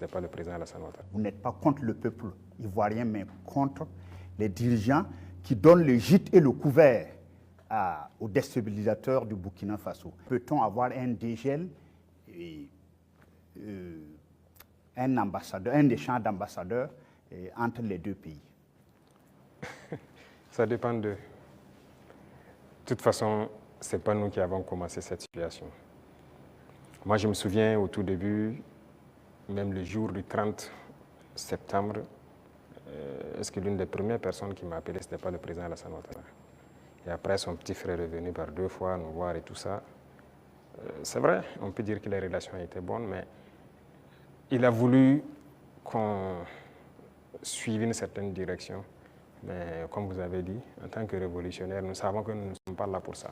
ce n'était pas le président Alassane Ouattara. Vous n'êtes pas contre le peuple ivoirien, mais contre les dirigeants qui donnent le gîte et le couvert aux déstabilisateurs du Burkina Faso. Peut-on avoir un dégel et un échange d'ambassadeurs entre les deux pays? Ça dépend d'eux. De toute façon, ce n'est pas nous qui avons commencé cette situation. Moi, je me souviens au tout début, même le jour du 30 septembre, est-ce que l'une des premières personnes qui m'a appelé, ce n'était pas le président Alassane Ouattara. Et après, son petit frère est venu par 2 fois nous voir et tout ça. C'est vrai, on peut dire que les relations étaient bonnes, mais il a voulu qu'on suive une certaine direction. Mais comme vous avez dit, en tant que révolutionnaire, nous savons que nous ne sommes pas là pour ça.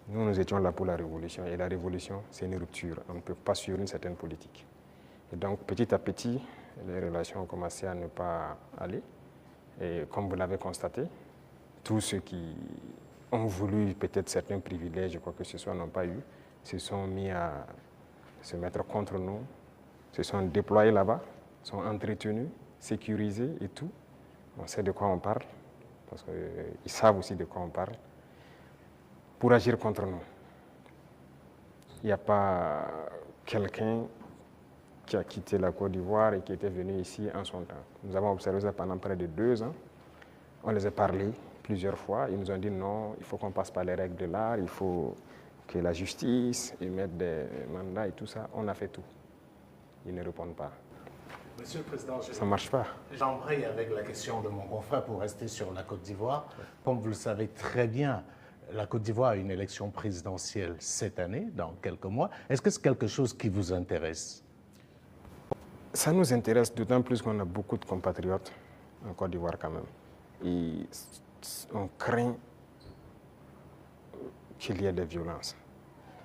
Nous étions là pour la révolution. Et la révolution, c'est une rupture. On ne peut pas suivre une certaine politique. Et donc, petit à petit, les relations ont commencé à ne pas aller. Et comme vous l'avez constaté, tous ceux qui ont voulu peut-être certains privilèges, quoi que ce soit, n'ont pas eu, se sont mis à se mettre contre nous, se sont déployés là-bas, sont entretenus, sécurisés et tout. On sait de quoi on parle, parce qu'ils savent aussi de quoi on parle, pour agir contre nous. Il n'y a pas quelqu'un qui a quitté la Côte d'Ivoire et qui était venu ici en son temps. Nous avons observé ça pendant près de 2 ans. On les a parlé plusieurs fois. Ils nous ont dit non, il faut qu'on passe par les règles de l'art, il faut que la justice émette des mandats et tout ça. On a fait tout. Ils ne répondent pas. Monsieur le Président, ça ne marche pas. J'embraye avec la question de mon confrère pour rester sur la Côte d'Ivoire. Comme vous le savez très bien, la Côte d'Ivoire a une élection présidentielle cette année, dans quelques mois. Est-ce que c'est quelque chose qui vous intéresse? Ça nous intéresse d'autant plus qu'on a beaucoup de compatriotes en Côte d'Ivoire quand même. Et on craint qu'il y ait des violences.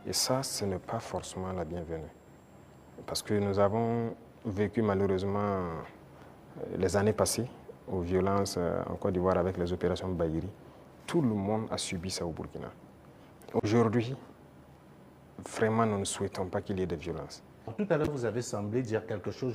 Et ça, ce n'est pas forcément la bienvenue. Parce que nous avons vécu malheureusement les années passées aux violences en Côte d'Ivoire avec les opérations Baïri. Tout le monde a subi ça au Burkina. Aujourd'hui, vraiment, nous ne souhaitons pas qu'il y ait des violences. Tout à l'heure, vous avez semblé dire quelque chose